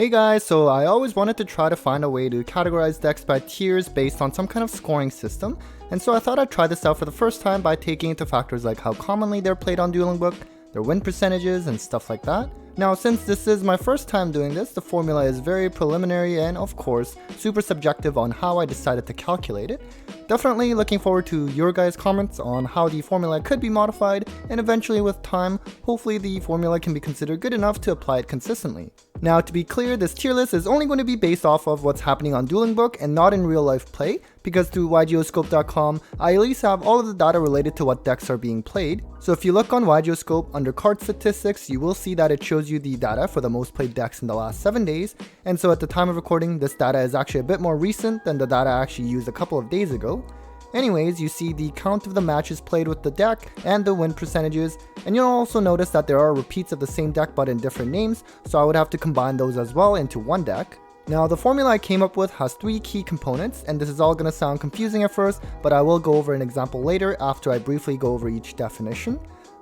Hey guys, so I always wanted to try to find a way to categorize decks by tiers based on some kind of scoring system, and so I thought I'd try this out for the first time by taking into factors like how commonly they're played on Dueling Book, their win percentages, and stuff like that. Now, since this is my first time doing this, the formula is very preliminary and, of course, super subjective on how I decided to calculate it. Definitely looking forward to your guys' comments on how the formula could be modified, and eventually with time, hopefully the formula can be considered good enough to apply it consistently. Now, to be clear, this tier list is only going to be based off of what's happening on Dueling Book and not in real life play, because through ygeoscope.com, I at least have all of the data related to what decks are being played. So if you look on ygeoscope under card statistics, you will see that it shows you the data for the most played decks in the last 7 days, and so at the time of recording, this data is actually a bit more recent than the data I actually used a couple of days ago. Anyways, you see the count of the matches played with the deck and the win percentages, and you'll also notice that there are repeats of the same deck but in different names, so I would have to combine those as well into one deck. Now, the formula I came up with has 3 key components, and this is all going to sound confusing at first, but I will go over an example later after I briefly go over each definition.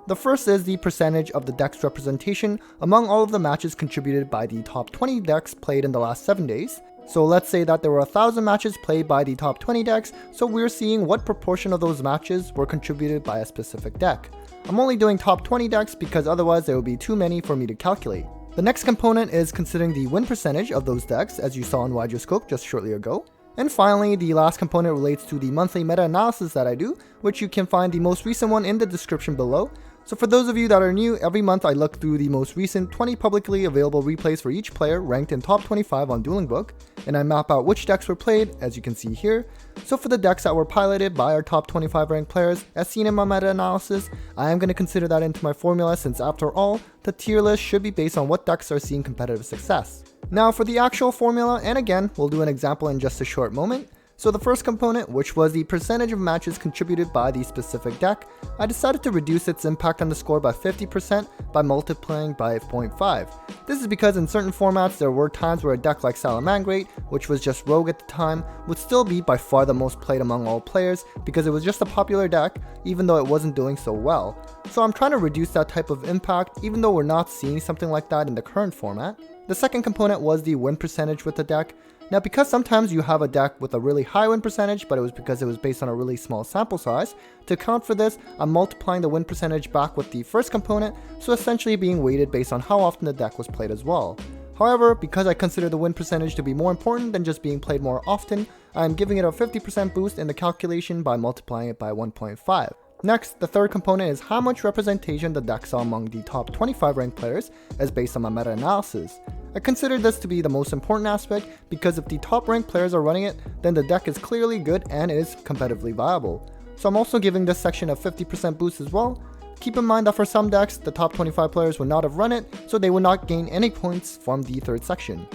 The first is the percentage of the deck's representation among all of the matches contributed by the top 20 decks played in the last 7 days. So let's say that there were 1,000 matches played by the top 20 decks, so we're seeing what proportion of those matches were contributed by a specific deck. I'm only doing top 20 decks because otherwise there would be too many for me to calculate. The next component is considering the win percentage of those decks, as you saw in ygeoscope just shortly ago. And finally, the last component relates to the monthly meta-analysis that I do, which you can find the most recent one in the description below. So for those of you that are new, every month I look through the most recent 20 publicly available replays for each player ranked in top 25 on Dueling Book, and I map out which decks were played, as you can see here. So for the decks that were piloted by our top 25 ranked players, as seen in my meta-analysis, I am going to consider that into my formula since after all, the tier list should be based on what decks are seeing competitive success. Now for the actual formula, and again, we'll do an example in just a short moment. So the first component, which was the percentage of matches contributed by the specific deck, I decided to reduce its impact on the score by 50% by multiplying by 0.5. This is because in certain formats there were times where a deck like Salamangreat, which was just Rogue at the time, would still be by far the most played among all players because it was just a popular deck, even though it wasn't doing so well. So I'm trying to reduce that type of impact, even though we're not seeing something like that in the current format. The second component was the win percentage with the deck. Now, because sometimes you have a deck with a really high win percentage, but it was because it was based on a really small sample size, to account for this, I'm multiplying the win percentage back with the first component, so essentially being weighted based on how often the deck was played as well. However, because I consider the win percentage to be more important than just being played more often, I'm giving it a 50% boost in the calculation by multiplying it by 1.5. Next, the third component is how much representation the deck saw among the top 25 ranked players as based on my meta-analysis. I consider this to be the most important aspect because if the top ranked players are running it, then the deck is clearly good and is competitively viable. So I'm also giving this section a 50% boost as well. Keep in mind that for some decks, the top 25 players would not have run it, so they would not gain any points from the third section.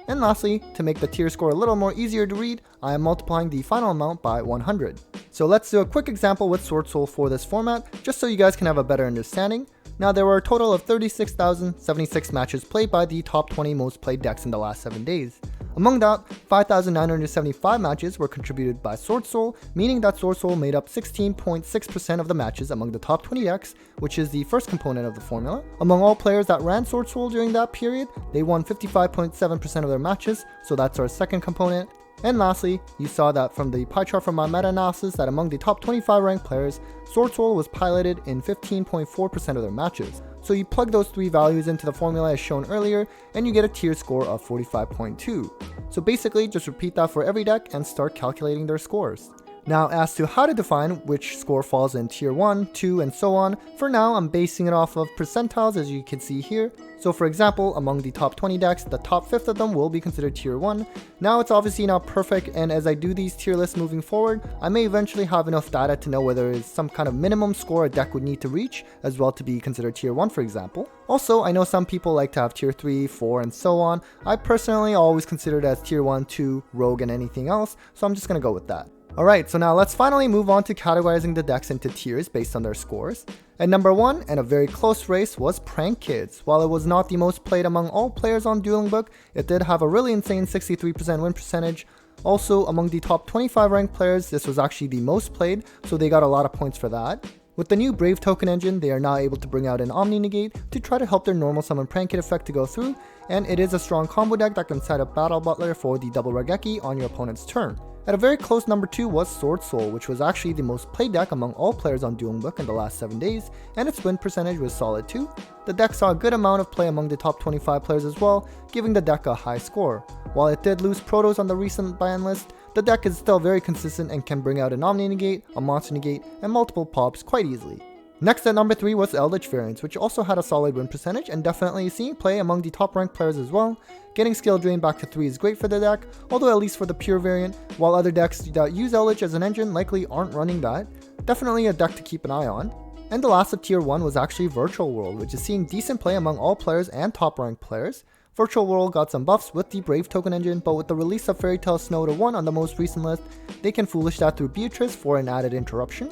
And lastly, to make the tier score a little more easier to read, I am multiplying the final amount by 100. So let's do a quick example with Sword Soul for this format, just so you guys can have a better understanding. Now, there were a total of 36,076 matches played by the top 20 most played decks in the last 7 days. Among that, 5,975 matches were contributed by Sword Soul, meaning that Sword Soul made up 16.6% of the matches among the top 20 decks, which is the first component of the formula. Among all players that ran Sword Soul during that period, they won 55.7% of their matches, so that's our second component. And lastly, you saw that from the pie chart from my meta-analysis that among the top 25 ranked players, Sword Soul was piloted in 15.4% of their matches. So you plug those 3 values into the formula as shown earlier, and you get a tier score of 45.2. So basically, just repeat that for every deck and start calculating their scores. Now, as to how to define which score falls in tier 1, 2, and so on, for now I'm basing it off of percentiles as you can see here. So for example, among the top 20 decks, the top 5th of them will be considered tier 1. Now it's obviously not perfect, and as I do these tier lists moving forward, I may eventually have enough data to know whether there is some kind of minimum score a deck would need to reach as well to be considered tier 1 for example. Also, I know some people like to have tier 3, 4, and so on. I personally always consider it as tier 1, 2, Rogue, and anything else, so I'm just going to go with that. Alright, so now let's finally move on to categorizing the decks into tiers based on their scores. At number 1, and a very close race, was Prank Kids. While it was not the most played among all players on Dueling Book, it did have a really insane 63% win percentage. Also, among the top 25 ranked players, this was actually the most played, so they got a lot of points for that. With the new Brave token engine, they are now able to bring out an Omni Negate to try to help their normal summon Prank Kid effect to go through, and it is a strong combo deck that can set up Battle Butler for the double Regeki on your opponent's turn. At a very close number 2 was Sword Soul, which was actually the most played deck among all players on Dueling Book in the last 7 days, and its win percentage was solid too. The deck saw a good amount of play among the top 25 players as well, giving the deck a high score. While it did lose Protos on the recent ban list, the deck is still very consistent and can bring out an Omni Negate, a Monster Negate, and multiple pops quite easily. Next at number 3 was Eldritch Variants, which also had a solid win percentage and definitely seeing play among the top ranked players as well. Getting skill drain back to 3 is great for the deck, although at least for the pure variant, while other decks that use Eldritch as an engine likely aren't running that. Definitely a deck to keep an eye on. And the last of tier 1 was actually Virtual World, which is seeing decent play among all players and top ranked players. Virtual World got some buffs with the Brave token engine, but with the release of Fairy Tail Snow to 1 on the most recent list, they can foolish that through Beatrice for an added interruption.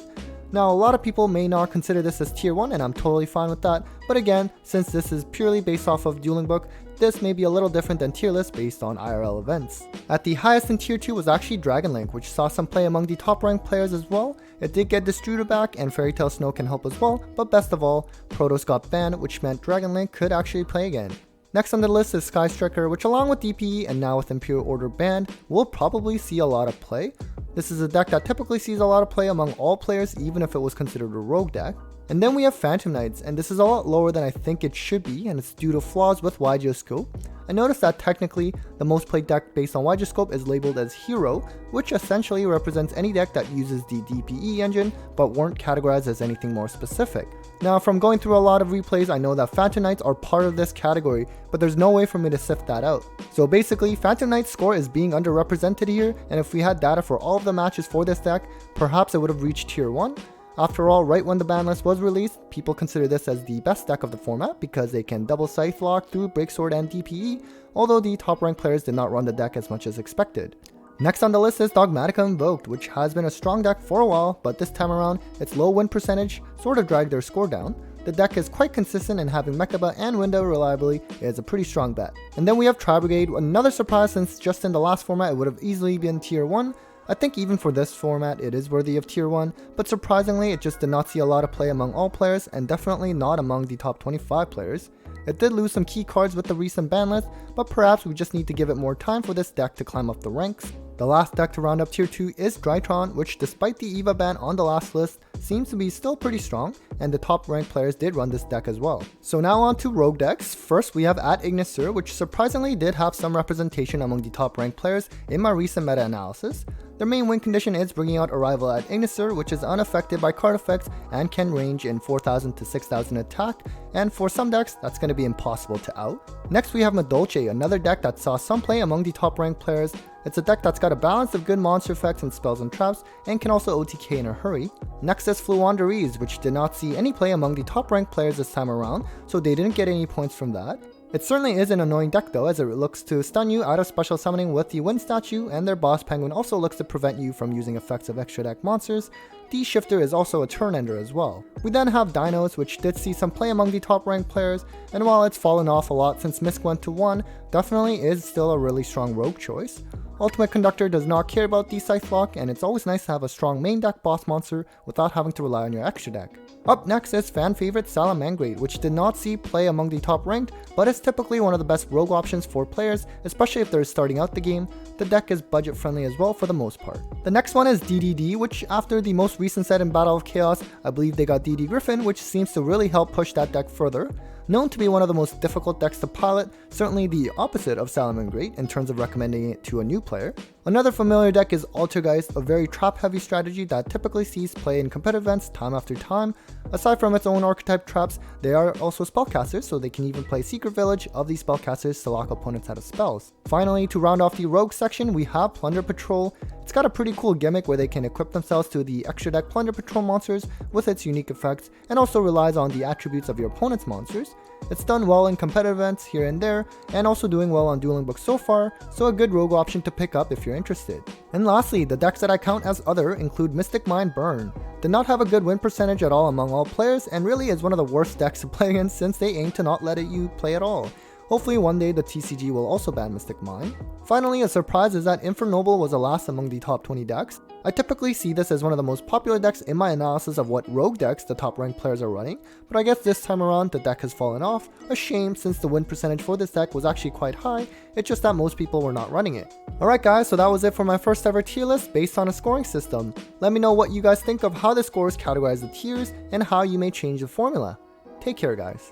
Now, a lot of people may not consider this as tier 1, and I'm totally fine with that, but again, since this is purely based off of Dueling Book, this may be a little different than tier lists based on IRL events. At the highest in tier 2 was actually Dragon Link, which saw some play among the top ranked players as well. It did get Distributor back, and Fairy Tail Snow can help as well, but best of all, Protos got banned, which meant Dragon Link could actually play again. Next on the list is Sky Striker, which along with DPE and now with Imperial Order banned, will probably see a lot of play. This is a deck that typically sees a lot of play among all players, even if it was considered a rogue deck. And then we have Phantom Knights, and this is a lot lower than I think it should be, and it's due to flaws with Wygeoscope. I noticed that technically, the most played deck based on Wygeoscope is labeled as Hero, which essentially represents any deck that uses the DPE engine, but weren't categorized as anything more specific. Now, from going through a lot of replays, I know that Phantom Knights are part of this category, but there's no way for me to sift that out. So basically, Phantom Knight's score is being underrepresented here, and if we had data for all of the matches for this deck, perhaps it would have reached tier 1. After all, right when the ban list was released, people consider this as the best deck of the format because they can double Scythe Lock through Breaksword and DPE, although the top ranked players did not run the deck as much as expected. Next on the list is Dogmatica Invoked, which has been a strong deck for a while, but this time around, its low win percentage sort of dragged their score down. The deck is quite consistent, and having Mechaba and Window reliably is a pretty strong bet. And then we have Tri-Brigade, another surprise since just in the last format it would have easily been tier 1. I think even for this format it is worthy of tier 1, but surprisingly it just did not see a lot of play among all players and definitely not among the top 25 players. It did lose some key cards with the recent ban list, but perhaps we just need to give it more time for this deck to climb up the ranks. The last deck to round up tier 2 is Drytron, which despite the EVA ban on the last list, seems to be still pretty strong, and the top ranked players did run this deck as well. So now on to rogue decks. First we have At Ignisur, which surprisingly did have some representation among the top ranked players in my recent meta-analysis. Their main win condition is bringing out Arrival at Ignisur, which is unaffected by card effects and can range in 4000 to 6000 attack, and for some decks that's going to be impossible to out. Next we have Madolche, another deck that saw some play among the top ranked players. It's a deck that's got a balance of good monster effects and spells and traps, and can also OTK in a hurry. Next is Fluandereeze, which did not see any play among the top ranked players this time around, so they didn't get any points from that. It certainly is an annoying deck though, as it looks to stun you out of special summoning with the Wind Statue, and their boss Penguin also looks to prevent you from using effects of extra deck monsters. The Shifter is also a turn ender as well. We then have Dinos, which did see some play among the top ranked players, and while it's fallen off a lot since Misk went to 1, definitely is still a really strong rogue choice. Ultimate Conductor does not care about the Scythe Lock, and it's always nice to have a strong main deck boss monster without having to rely on your extra deck. Up next is fan favorite Salamangreat, which did not see play among the top ranked, but is typically one of the best rogue options for players, especially if they're starting out the game. The deck is budget friendly as well for the most part. The next one is DDD, which after the most recent set in Battle of Chaos, I believe they got DD Griffin, which seems to really help push that deck further. Known to be one of the most difficult decks to pilot, certainly the opposite of Salamangreat in terms of recommending it to a new player. Another familiar deck is Altergeist, a very trap-heavy strategy that typically sees play in competitive events time after time. Aside from its own archetype traps, they are also spellcasters, so they can even play Secret Village of these spellcasters to lock opponents out of spells. Finally, to round off the rogue section, we have Plunder Patrol. It's got a pretty cool gimmick where they can equip themselves to the extra deck Plunder Patrol monsters with its unique effects, and also relies on the attributes of your opponent's monsters. It's done well in competitive events here and there, and also doing well on Dueling Book so far, so a good rogue option to pick up if you're interested. And lastly, the decks that I count as other include Mystic Mind Burn. Did not have a good win percentage at all among all players, and really is one of the worst decks to play against since they aim to not let you play at all. Hopefully one day the TCG will also ban Mystic Mind. Finally, a surprise is that Infernoble was the last among the top 20 decks. I typically see this as one of the most popular decks in my analysis of what rogue decks the top ranked players are running, but I guess this time around the deck has fallen off, a shame since the win percentage for this deck was actually quite high, it's just that most people were not running it. Alright guys, so that was it for my first ever tier list based on a scoring system. Let me know what you guys think of how the scores categorize the tiers and how you may change the formula. Take care guys.